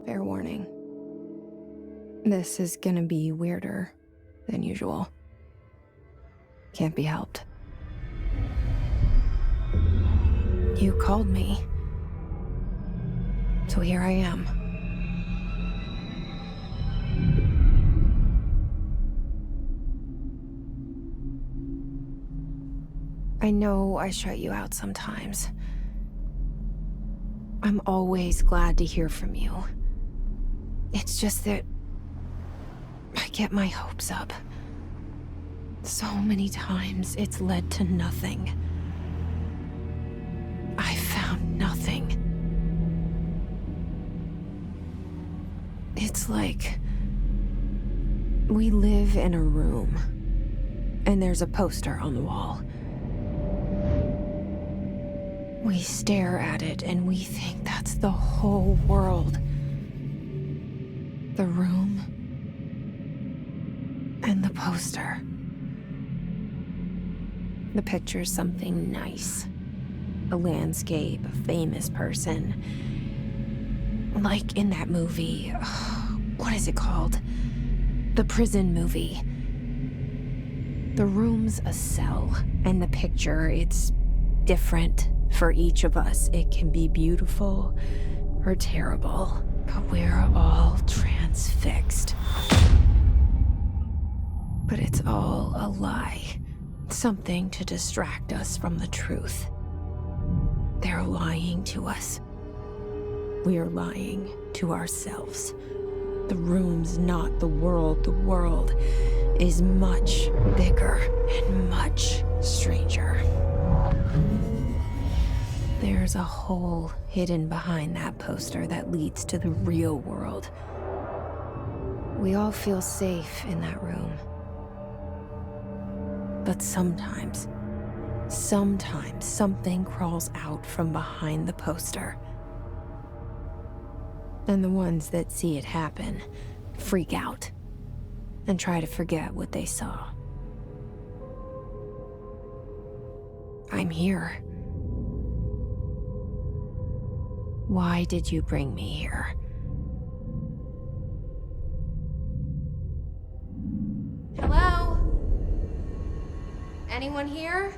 Fair warning. This is gonna be weirder than usual. Can't be helped. You called me. So here I am. I know I shut you out sometimes. I'm always glad to hear from you. It's just that I get my hopes up. So many times it's led to nothing. I found nothing. It's like we live in a room, and there's a poster on the wall. We stare at it and we think that's the whole world. The room and the poster. The picture's something nice. A landscape, a famous person. Like in that movie, what is it called? The prison movie. The room's a cell, and the picture, it's different for each of us. It can be beautiful or terrible, but we're all transfixed. But it's all a lie. Something to distract us from the truth. They're lying to us. We're lying to ourselves. The room's not the world. The world is much bigger and much stranger. There's a hole hidden behind that poster that leads to the real world. We all feel safe in that room. But sometimes something crawls out from behind the poster. And the ones that see it happen freak out and try to forget what they saw. I'm here. Why did you bring me here? Hello? Anyone here?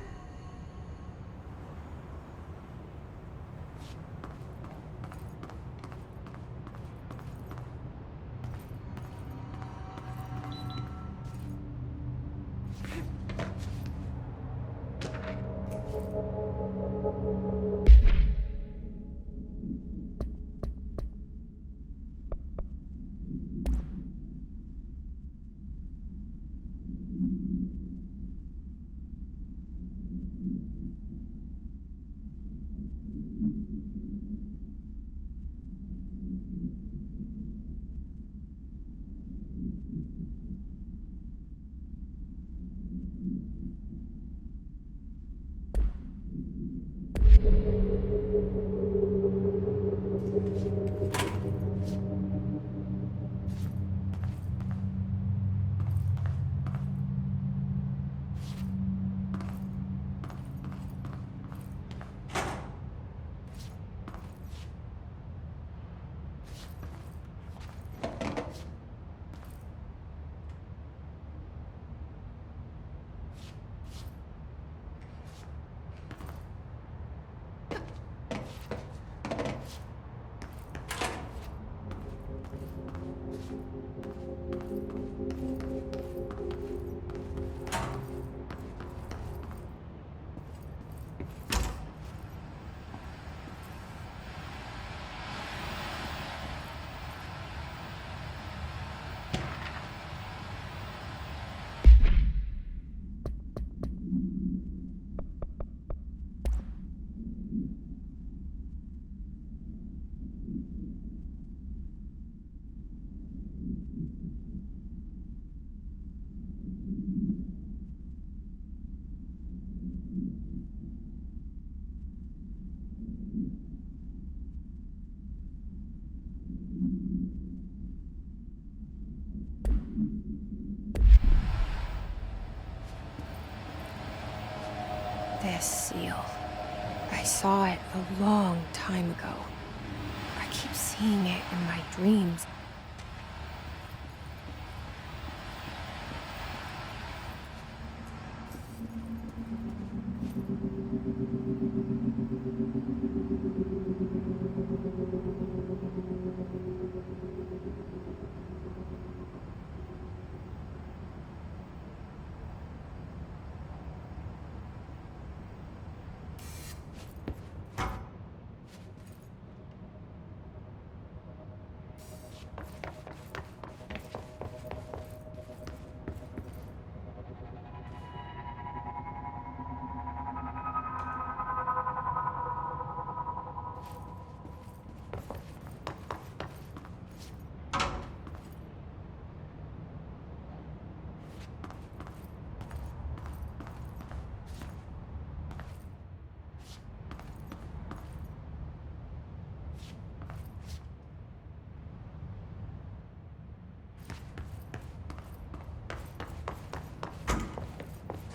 This seal. I saw it a long time ago. I keep seeing seeing it in my dreams.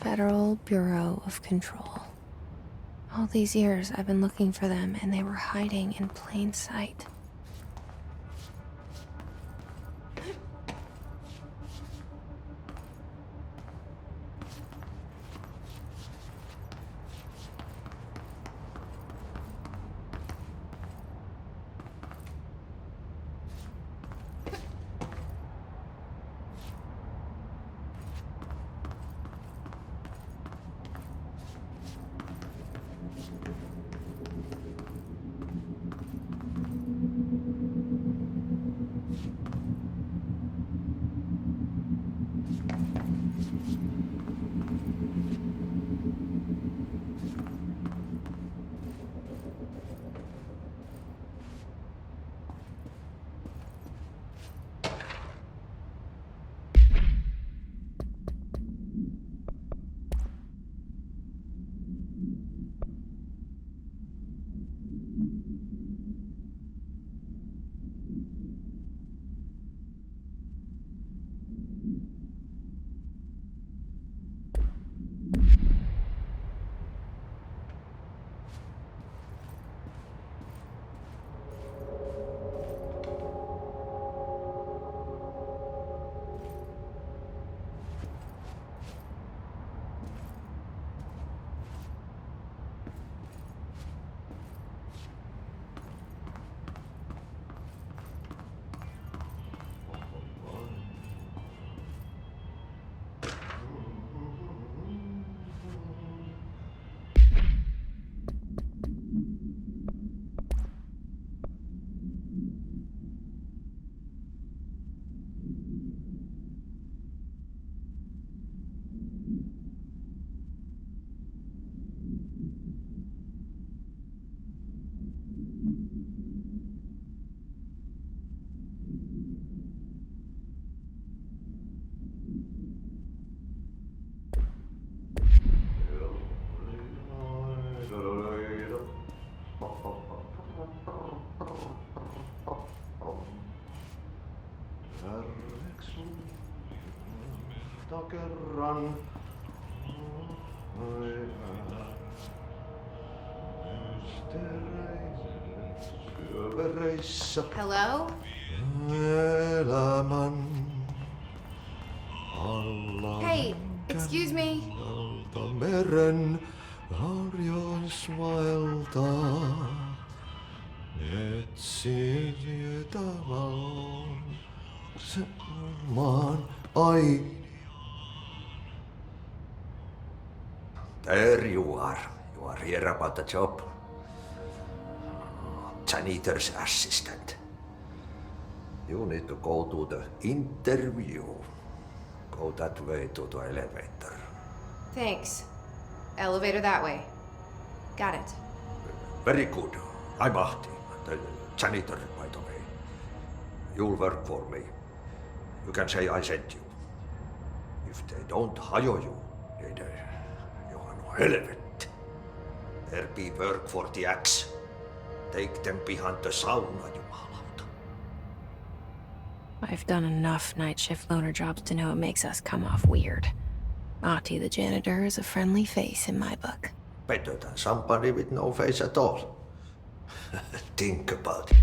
Federal Bureau of Control. All these years I've been looking for them, and they were hiding in plain sight. Kerran. Hello? Elämän alla Hey, excuse me. meren harjoisvaeltaa. Etsin valon sen maan ai. There you are. You are here about the job. Janitor's assistant. You need to go to the interview. Go that way to the elevator. Thanks. Elevator that way. Got it. Very good. I'm Ahti, the janitor, by the way. You'll work for me. You can say I sent you. If they don't hire you, then you are no helvet. There be work for the axe. Take them behind the sauna, jumalauta. I've done enough night shift loner jobs to know it makes us come off weird. Ahti the janitor is a friendly face in my book. Better than somebody with no face at all. Think about it.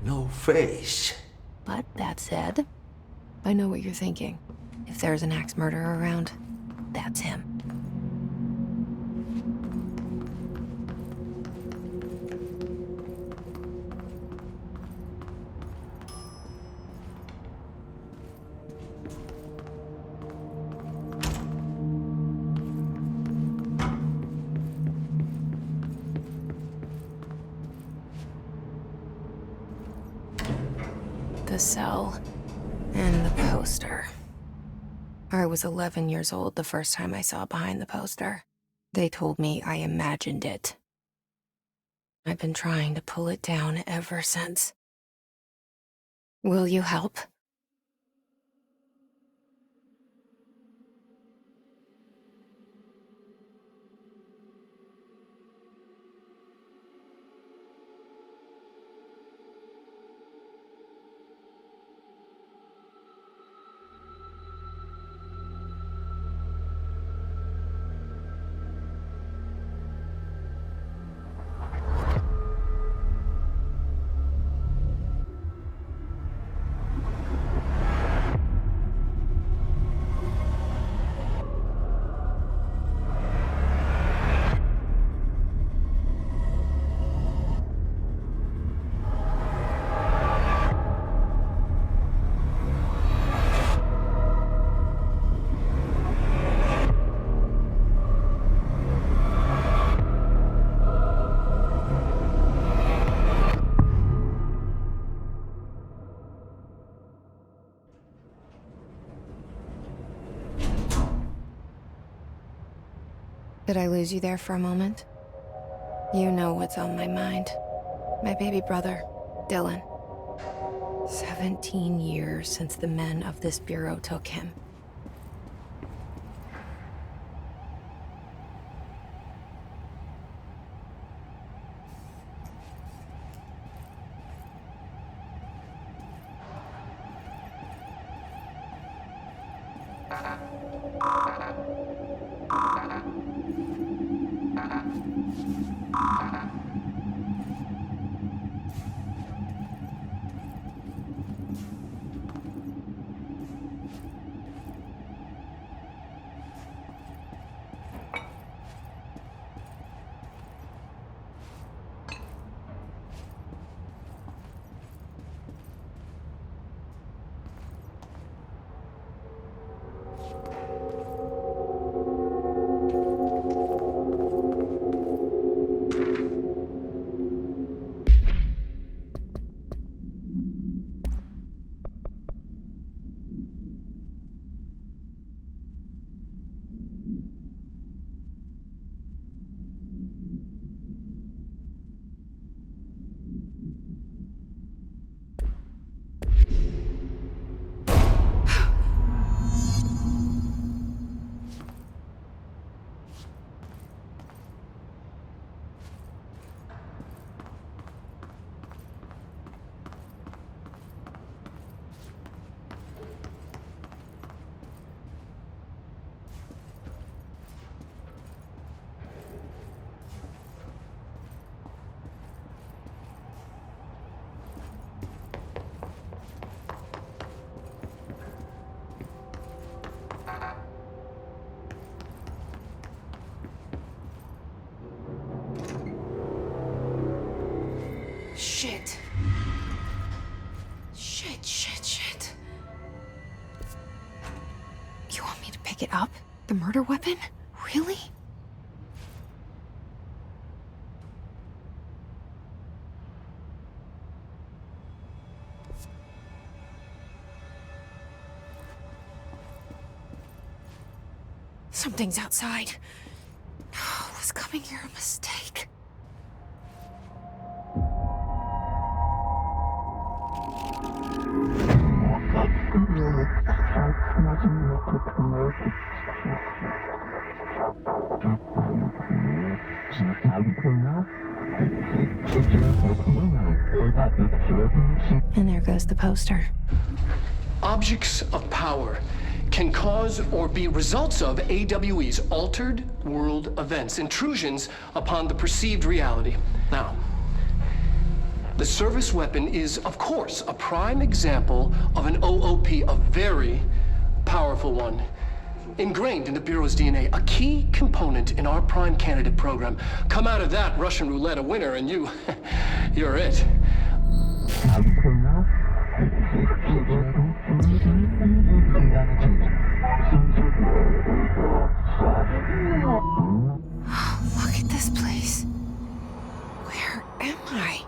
no face. But that said, I know what you're thinking. If there's an axe murderer around, that's him. The cell and the poster. I was 11 years old the first time I saw behind the poster. They told me I imagined it. I've been trying to pull it down ever since. Will you help? Did I lose you there for a moment? You know what's on my mind. My baby brother, Dylan. 17 years since the men of this bureau took him. Shit. Shit. You want me to pick it up? The murder weapon? Really? Something's outside. Was coming here a mistake? And there goes the poster. Objects of power can cause or be results of AWE's altered world events, intrusions upon the perceived reality. Now, The service weapon is, of course, a prime example of an OOP, a very powerful one. Ingrained in the Bureau's DNA, a key component in our prime candidate program. Come out of that Russian roulette a winner and you're it. Look at this place. Where am I?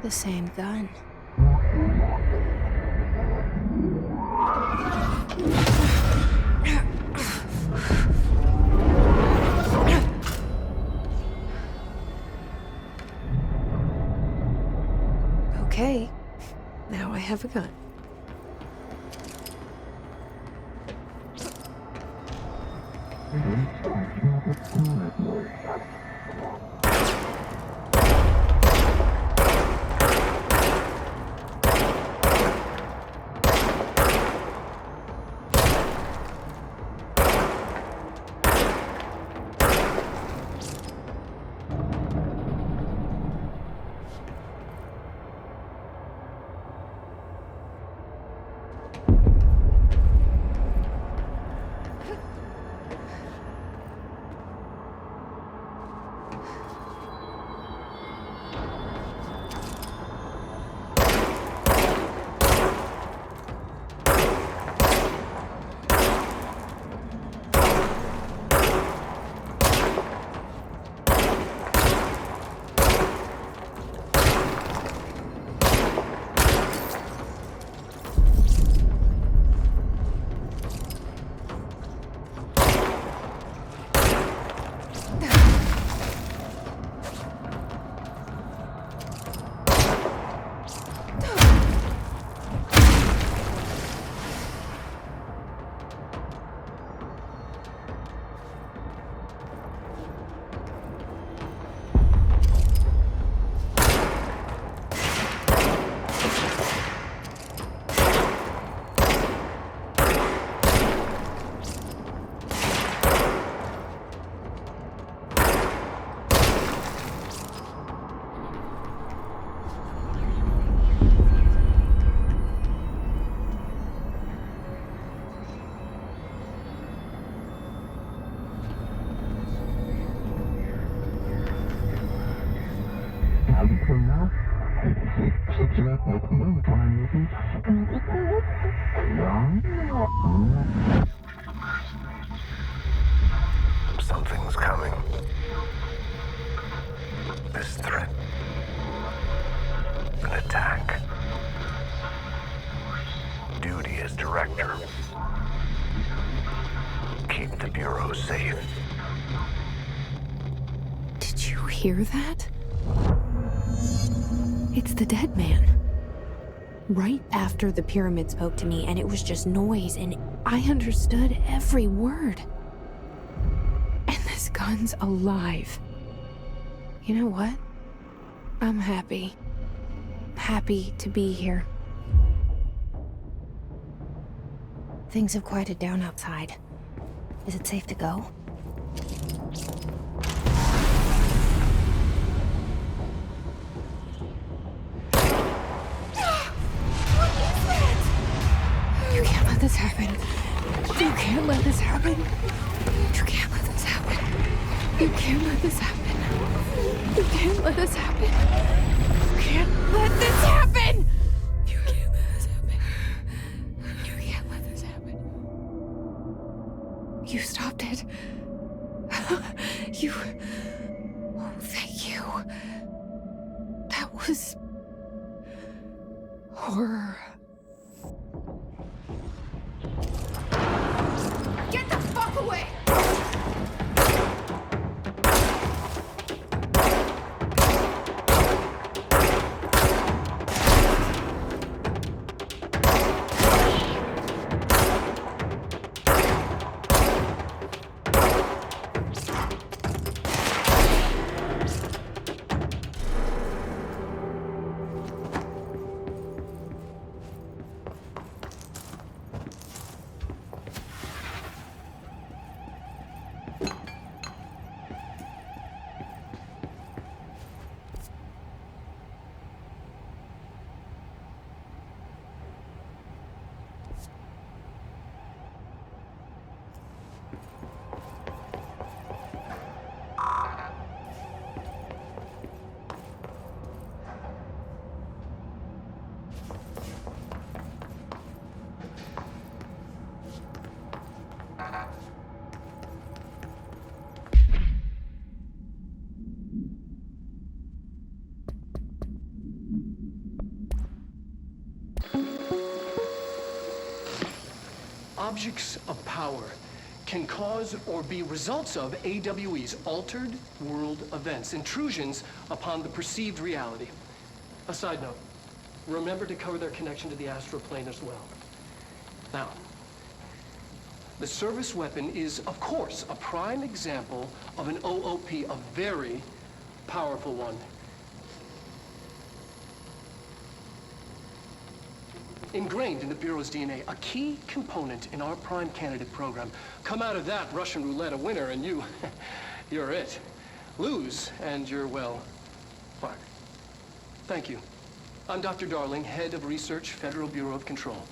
The same gun. Okay, now I have a gun. Something's coming. This threat. An attack. Duty as director. Keep the Bureau safe. Did you hear that? It's the dead man. Right after the pyramid spoke to me, and it was just noise, and I understood every word. And this gun's alive. You know what? I'm happy. Happy to be here. Things have quieted down outside. Is it safe to go? You can't let this happen. You can't let this happen. You can't let this happen. You can't let this happen. You can't let this happen. You can't let this happen! You can't let this happen. You can't let this happen. You stopped it. You... Oh, thank you. That was... horror. Get the fuck away! Objects of power can cause or be results of AWE's altered world events, intrusions upon the perceived reality. A side note, remember to cover their connection to the astral plane as well. Now, the service weapon is, of course, a prime example of an OOP, a very powerful one. Ingrained in the Bureau's DNA, a key component in our prime candidate program. Come out of that Russian roulette a winner and you're it. Lose and you're, well, fired. Thank you. I'm Dr. Darling, head of research, Federal Bureau of Control.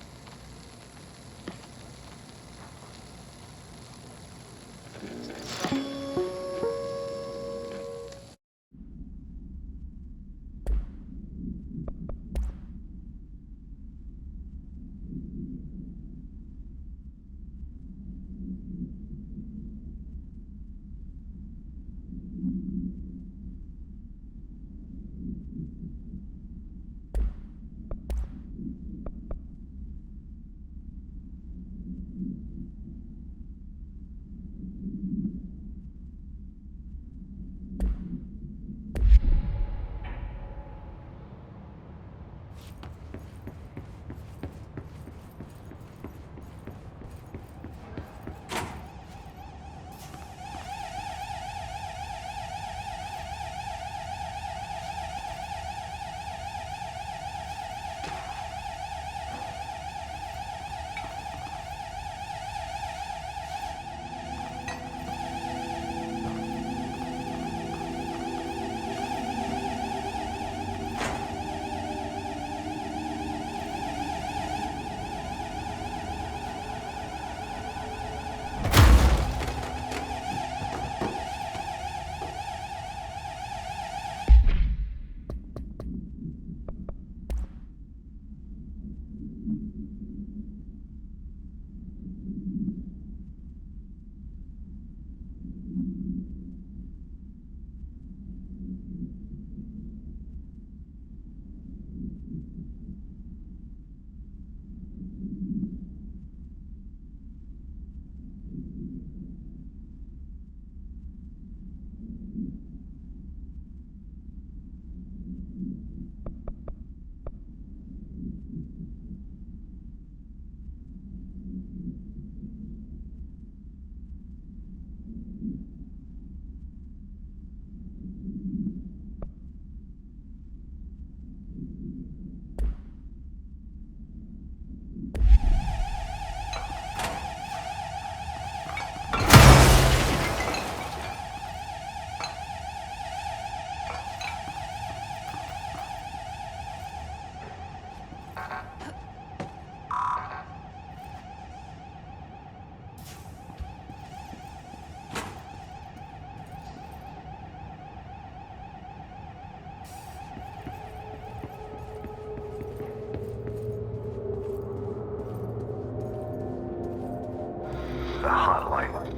hotline.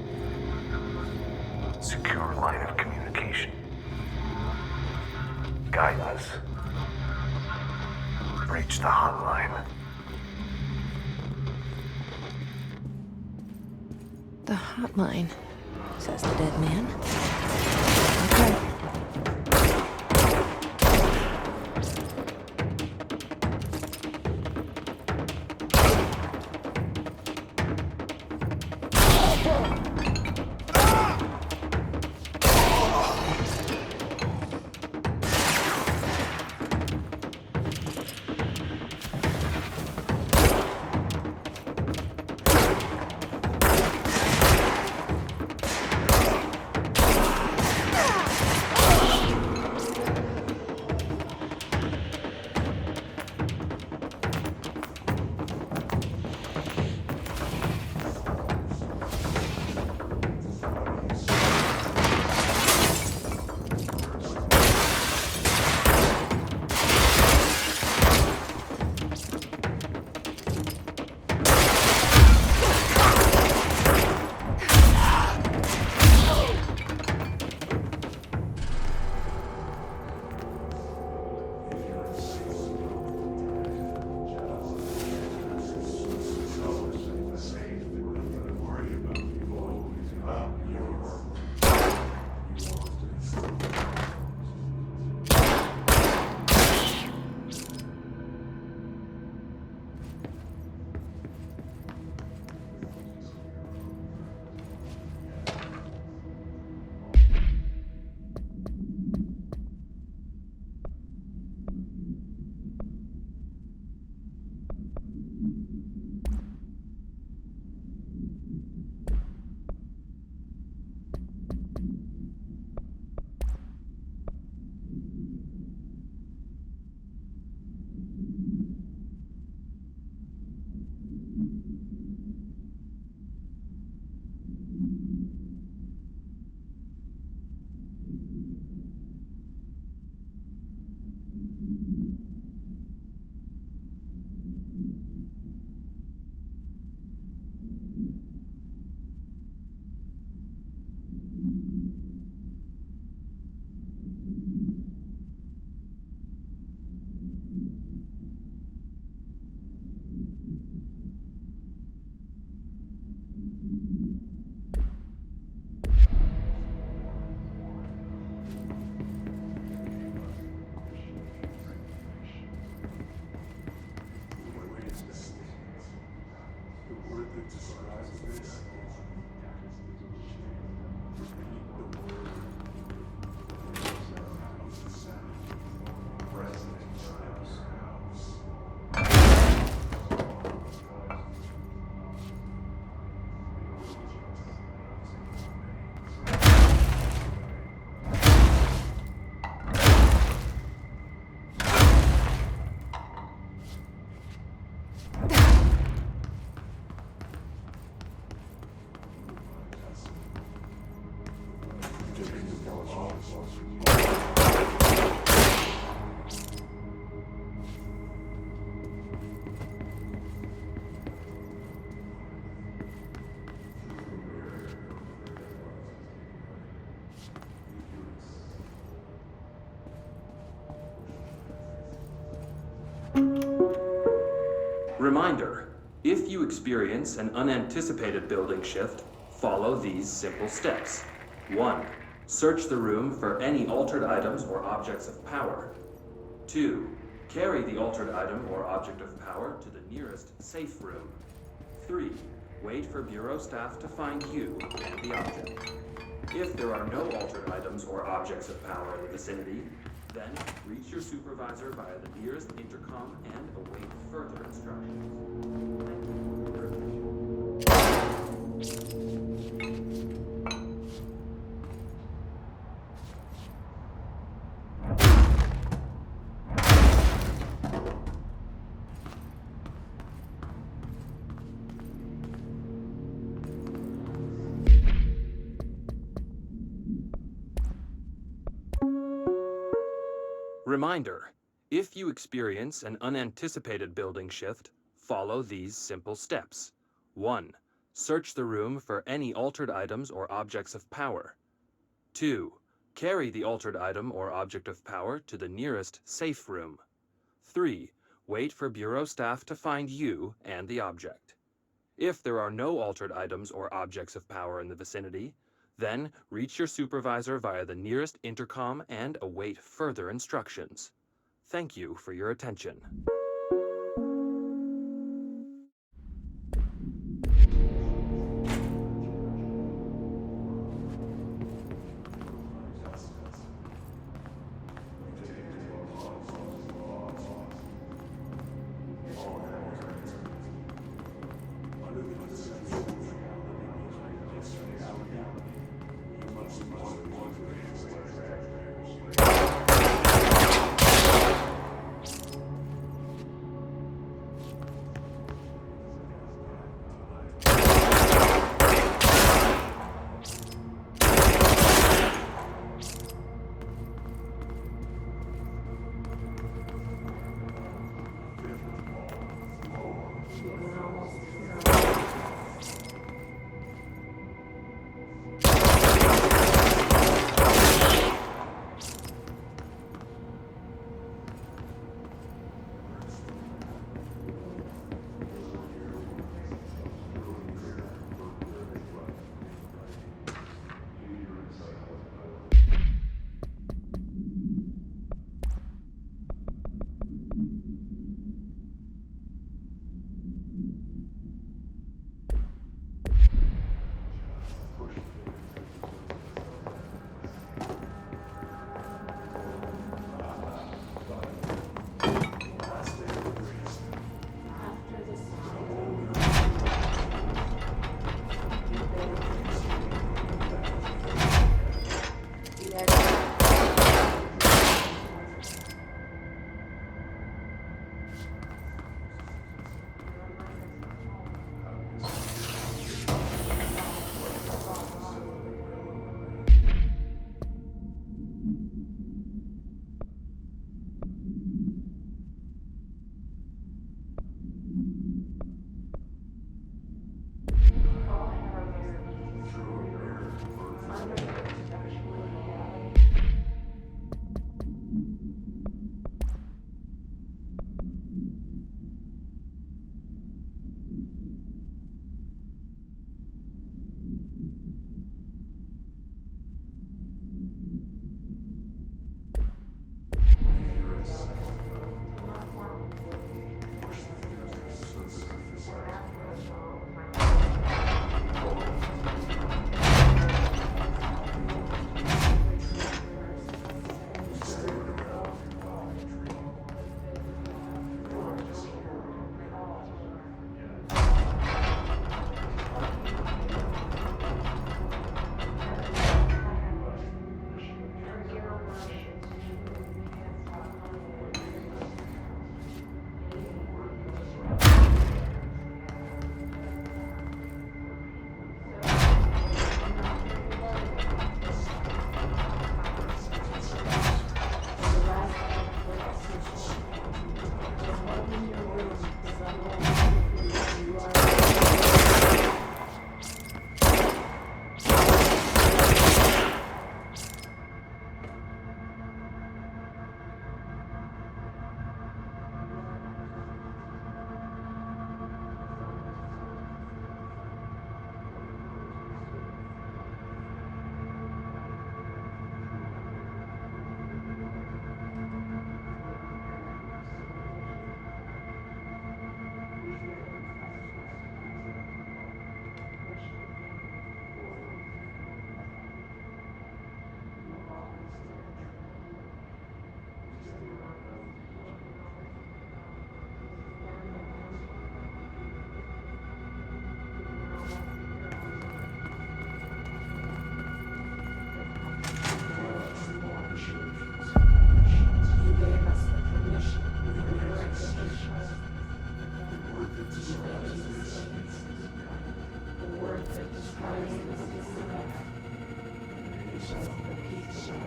Secure line of communication. Guidance. Reach the hotline. The hotline, says the dead man. Okay. Reminder, if you experience an unanticipated building shift, follow these simple steps. 1. Search the room for any altered items or objects of power. 2. Carry the altered item or object of power to the nearest safe room. 3. Wait for Bureau staff to find you and the object. If there are no altered items or objects of power in the vicinity, then reach your supervisor via the nearest intercom and await further instructions. Reminder, if you experience an unanticipated building shift, follow these simple steps. 1. Search the room for any altered items or objects of power. 2. Carry the altered item or object of power to the nearest safe room. 3. Wait for Bureau staff to find you and the object. If there are no altered items or objects of power in the vicinity, then reach your supervisor via the nearest intercom and await further instructions. Thank you for your attention.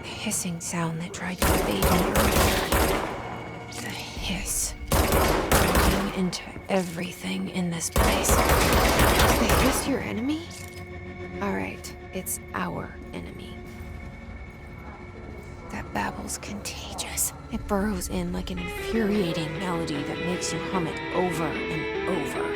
Hissing sound that tried to evade me earlier. The hiss. Growing into everything in this place. Is the hiss your enemy? Alright, it's our enemy. That babble's contagious. It burrows in like an infuriating melody that makes you hum it over and over.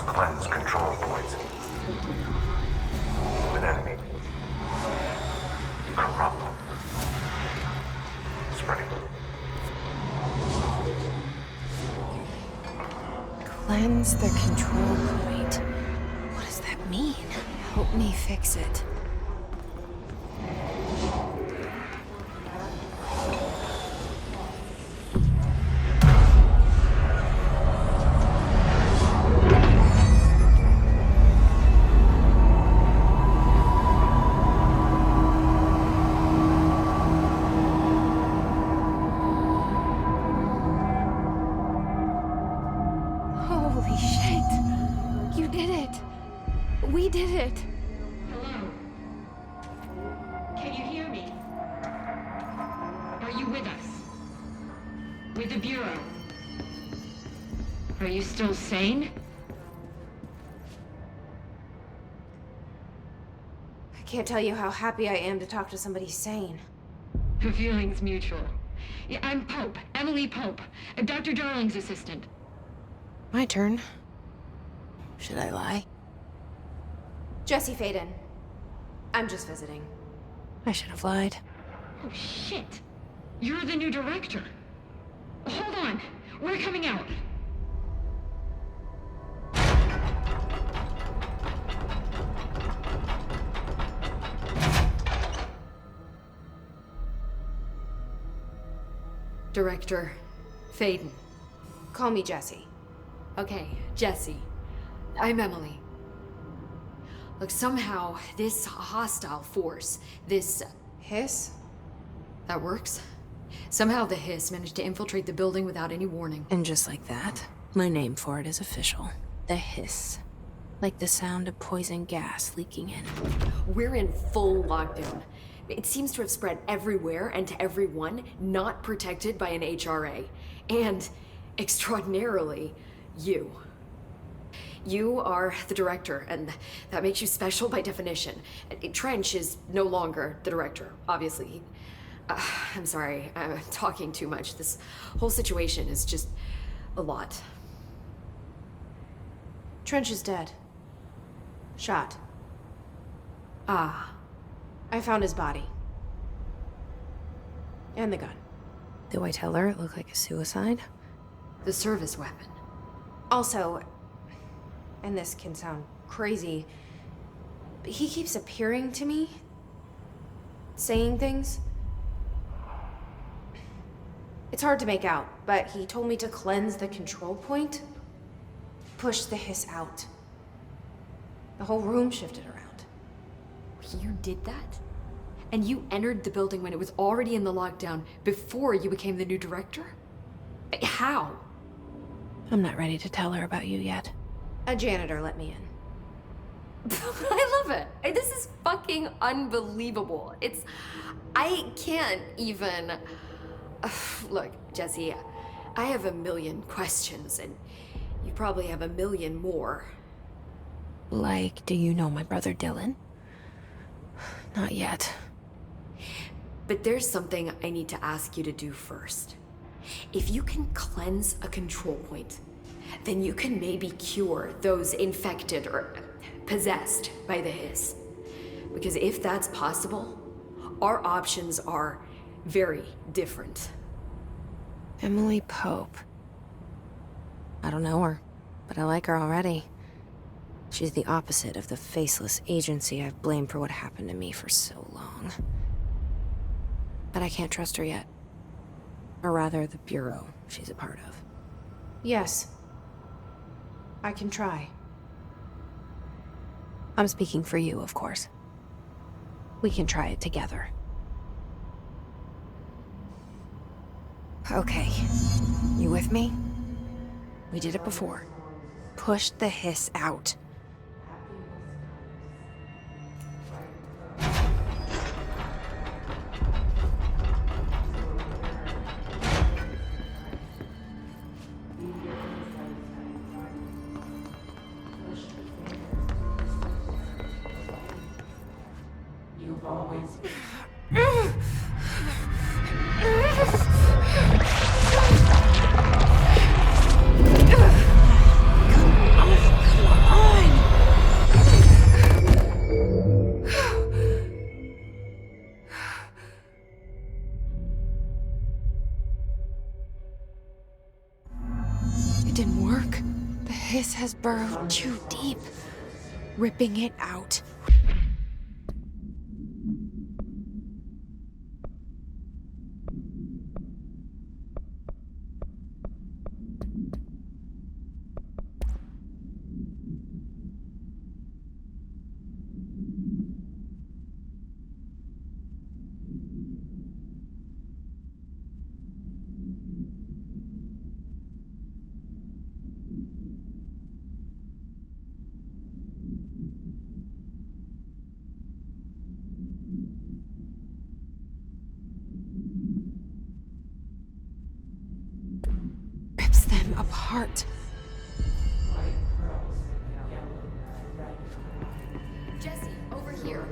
Cleanse control points. An enemy. Corrupt. Spreading. Cleanse the control point. What does that mean? Help me fix it. Holy shit! You did it! We did it! Hello? Can you hear me? Are you with us? With the Bureau? Are you still sane? I can't tell you how happy I am to talk to somebody sane. The feeling's mutual. Yeah, I'm Pope, Emily Pope, Dr. Darling's assistant. My turn. Should I lie? Jesse Faden. I'm just visiting. I should have lied. Oh, shit. You're the new director. Hold on. We're coming out. Director Faden. Call me Jesse. Okay, Jesse. I'm Emily. Look, somehow this hostile force, this... Hiss? that works? Somehow the Hiss managed to infiltrate the building without any warning. And just like that, my name for it is official. The Hiss. Like the sound of poison gas leaking in. We're in full lockdown. It seems to have spread everywhere and to everyone not protected by an HRA. And, extraordinarily, you. You are the director, and that makes you special by definition. Trench is no longer the director, obviously. I'm sorry, I'm talking too much. This whole situation is just a lot. Trench is dead. Shot. Ah, I found his body. And the gun. Do I tell her it looked like a suicide? the service weapon. Also, and this can sound crazy, but he keeps appearing to me, saying things. It's hard to make out, but he told me to cleanse the control point, push the hiss out. The whole room shifted around. You did that? And you entered the building when it was already in the lockdown before you became the new director? How? I'm not ready to tell her about you yet. A janitor let me in. I love it. This is fucking unbelievable. I can't even... Look, Jesse, I have a million questions, and you probably have a million more. Like, do you know my brother Dylan? Not yet. But there's something I need to ask you to do first. If you can cleanse a control point, then you can maybe cure those infected or possessed by the hiss. Because if that's possible, our options are very different. Emily Pope. I don't know her, but I like her already. She's the opposite of the faceless agency I've blamed for what happened to me for so long. But I can't trust her yet. Or rather, the Bureau she's a part of. Yes. I can try. I'm speaking for you, of course. We can try it together. Okay. You with me? We did it before. Push the hiss out. It didn't work. The hiss has burrowed too deep, ripping it out. Rips them apart. Jesse, over here.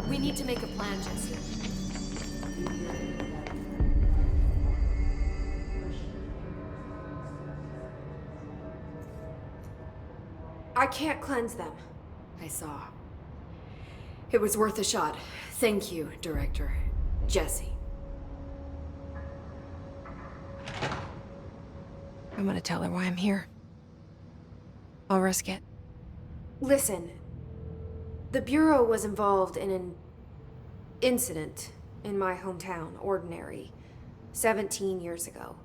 We need to make a plan, Jesse. I can't cleanse them. I saw. It was worth a shot. Thank you, Director. Jesse. I'm gonna tell her why I'm here. I'll risk it. Listen, the Bureau was involved in an incident in my hometown, Ordinary, 17 years ago.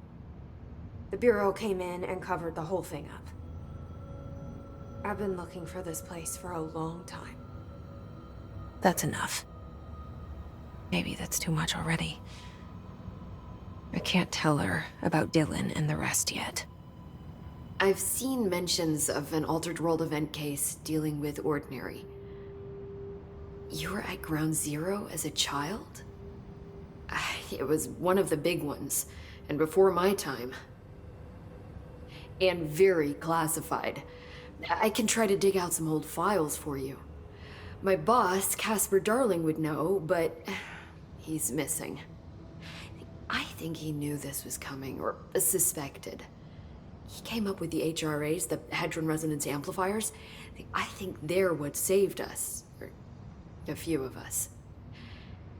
The Bureau came in and covered the whole thing up. I've been looking for this place for a long time. That's enough. Maybe that's too much already. I can't tell her about Dylan and the rest yet. I've seen mentions of an Altered World event case dealing with Ordinary. You were at Ground Zero as a child? It was one of the big ones, and before my time. And very classified. I can try to dig out some old files for you. My boss, Casper Darling, would know, but he's missing. I think he knew this was coming, or suspected. He came up with the HRAs, the Hadron Resonance Amplifiers. I think they're what saved us. Or A few of us.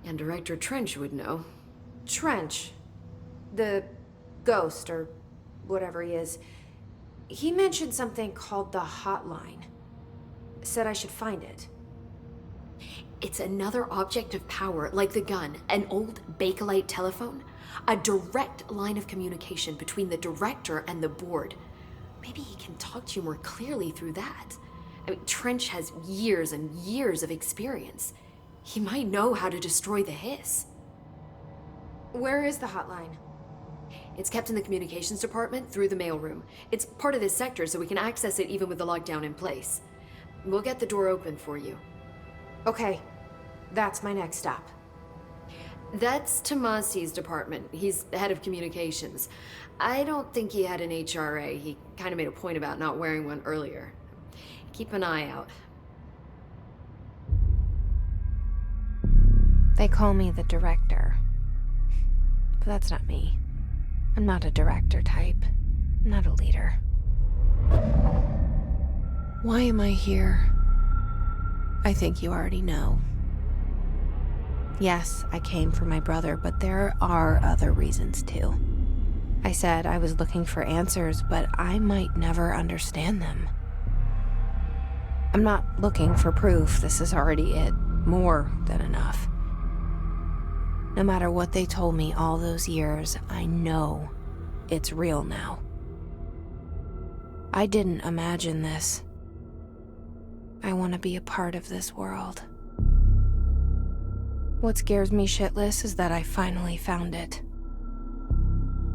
And Director Trench would know. Trench. The ghost, or whatever he is. He mentioned something called the Hotline. Said I should find it. It's another object of power, like the gun, an old Bakelite telephone. A direct line of communication between the director and the board. Maybe he can talk to you more clearly through that. I mean, Trench has years and years of experience. He might know how to destroy the Hiss. Where is the hotline? It's kept in the communications department through the mailroom. It's part of this sector, so we can access it even with the lockdown in place. We'll get the door open for you. Okay, that's my next stop. That's Tomasi's department. He's the head of communications. I don't think he had an HRA. He kind of made a point about not wearing one earlier. Keep an eye out. They call me the director. But that's not me. I'm not a director type. I'm not a leader. Why am I here? I think you already know. Yes, I came for my brother, but there are other reasons too. I said I was looking for answers, but I might never understand them. I'm not looking for proof. This is already it. More than enough. No matter what they told me all those years, I know it's real now. I didn't imagine this. I want to be a part of this world. What scares me shitless is that I finally found it.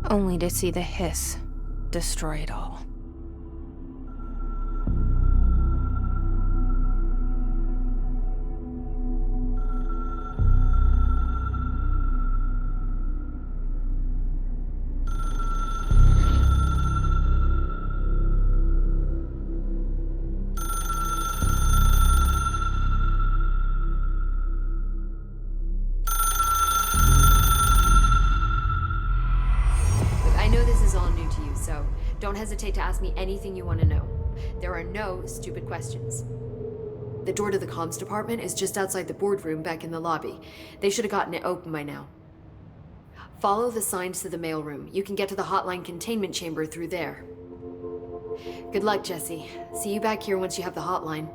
Only to see the Hiss destroy it all. Don't hesitate to ask me anything you want to know. There are no stupid questions. The door to the comms department is just outside the boardroom back in the lobby. They should have gotten it open by now. Follow the signs to the mailroom. You can get to the hotline containment chamber through there. Good luck, Jesse. See you back here once you have the hotline.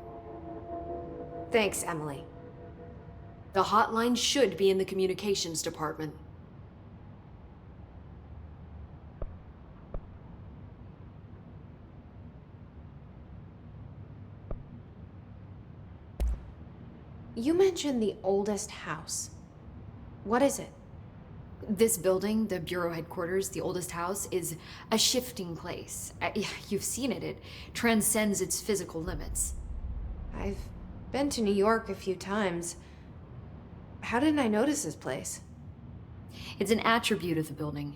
Thanks, Emily. The hotline should be in the communications department. You mentioned the oldest house. What is it? This building, the Bureau headquarters, the oldest house, is a shifting place. You've seen it. It transcends its physical limits. I've been to New York a few times. How didn't I notice this place? It's an attribute of the building.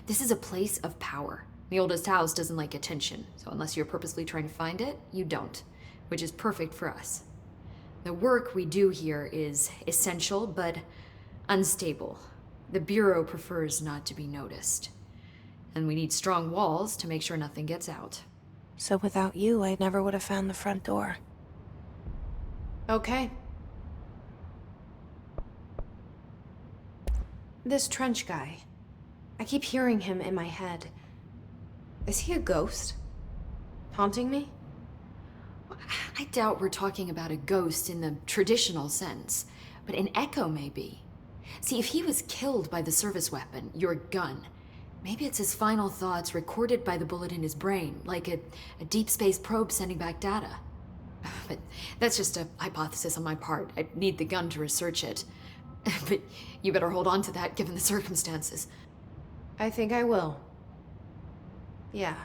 This is a place of power. The oldest house doesn't like attention, so unless you're purposely trying to find it, you don't, which is perfect for us. The work we do here is essential, but unstable. The Bureau prefers not to be noticed. And we need strong walls to make sure nothing gets out. So without you, I never would have found the front door. Okay. This Trench guy. I keep hearing him in my head. Is he a ghost? Haunting me? I doubt we're talking about a ghost in the traditional sense, but an echo maybe. See, if he was killed by the service weapon, your gun, maybe it's his final thoughts recorded by the bullet in his brain, like a deep space probe sending back data. But that's just a hypothesis on my part. I need the gun to research it. But you better hold on to that given the circumstances. I think I will. Yeah.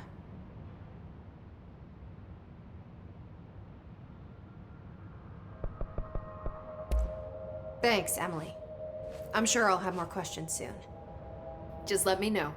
Thanks, Emily. I'm sure I'll have more questions soon. Just let me know.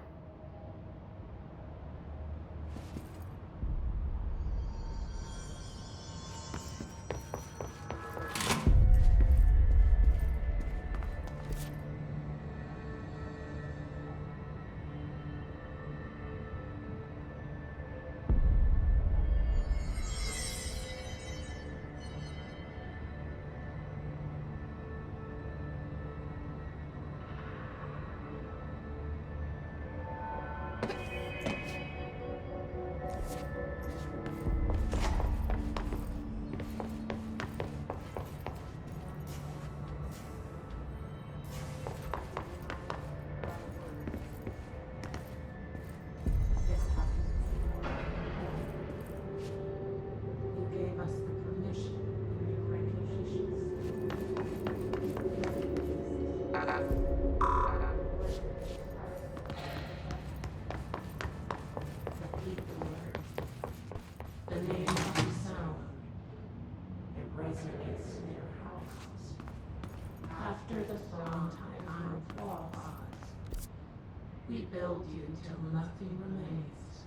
We build you till nothing remains.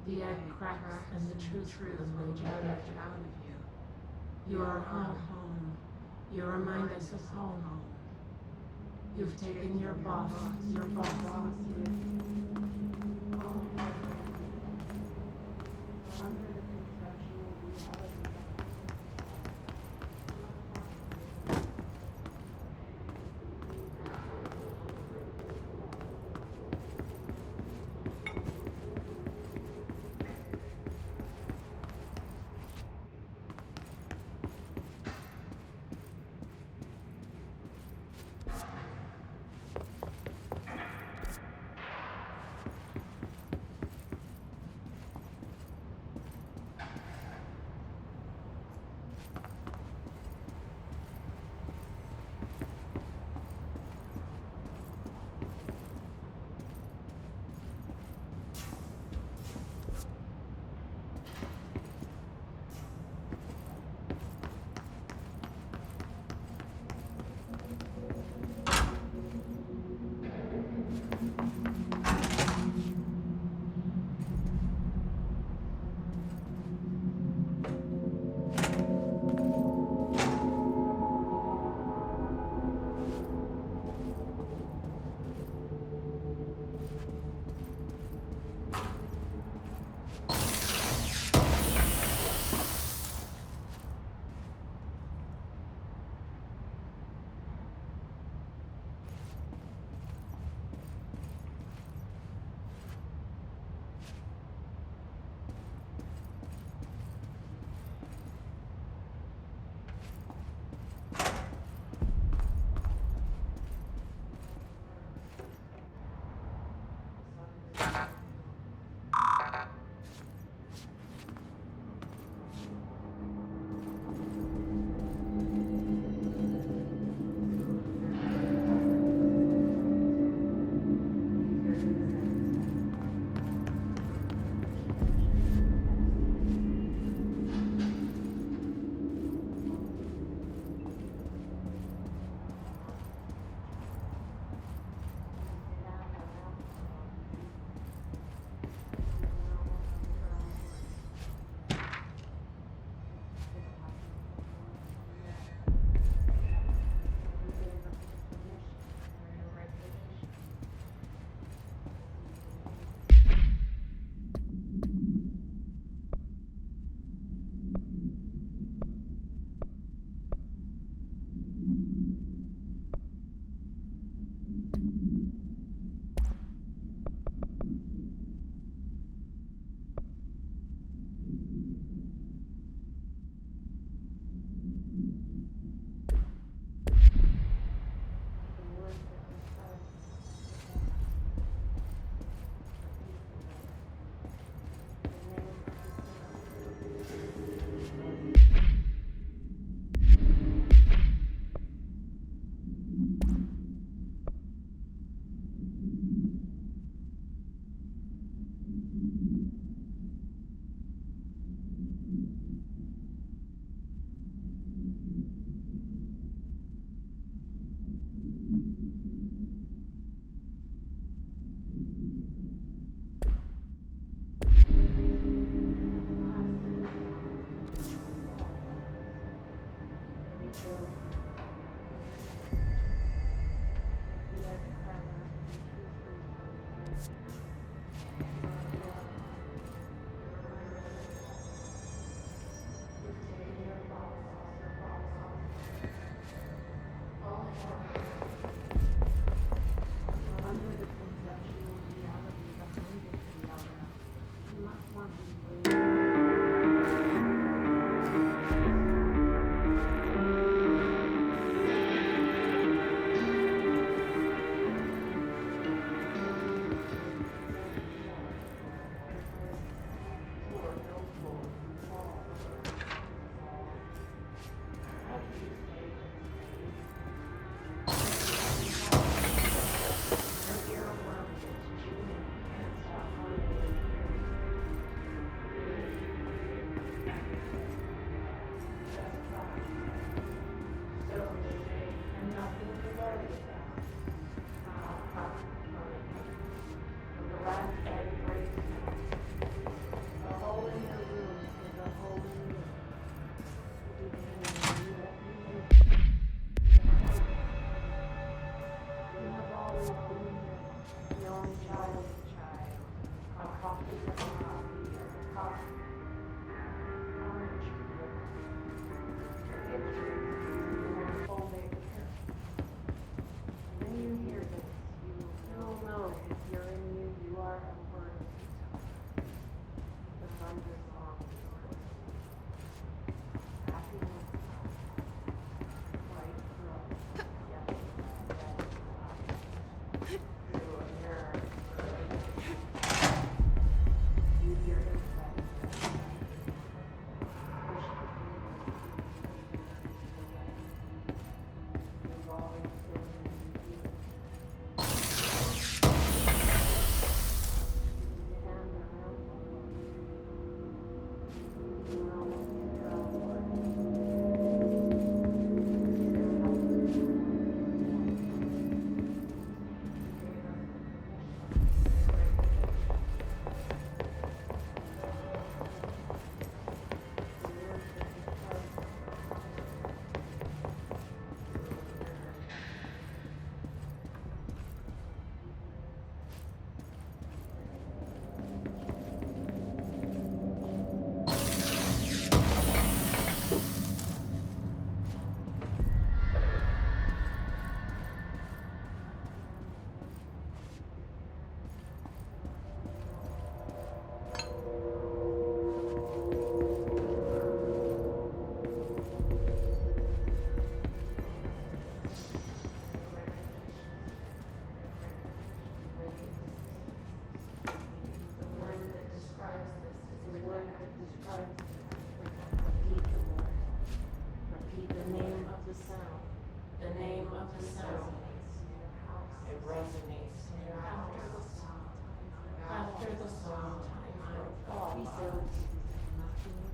The egg cracks and the truth rage out of you. You are home. You remind us of home. You've taken your boss with you.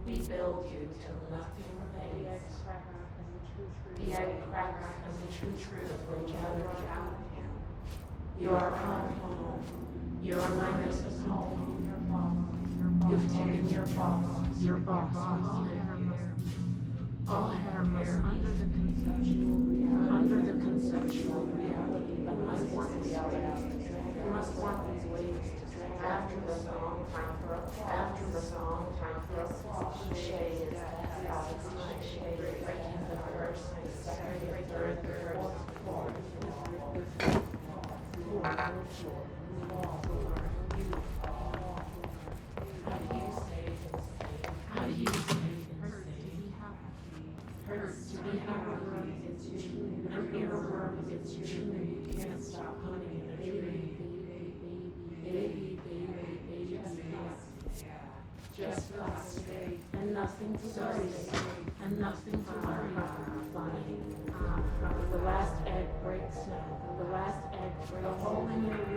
We build you till nothing remains. The egg cracks and the true truth will gather out of you. You are on home. You are minus of home. You've taken your boss with you. All harmless under the conceptual reality, but must work reality. You must work these ways to after the song, time for a flash. Shade is that Alex shade, breaking the first, second, third, fourth. How do you say hurts to be happy, it's you. An earworm, it's you. You can't stop hunting in a tree. Baby, just us. And nothing to worry, and nothing to worry about. Funny. The last egg breaks now. The hole in your room.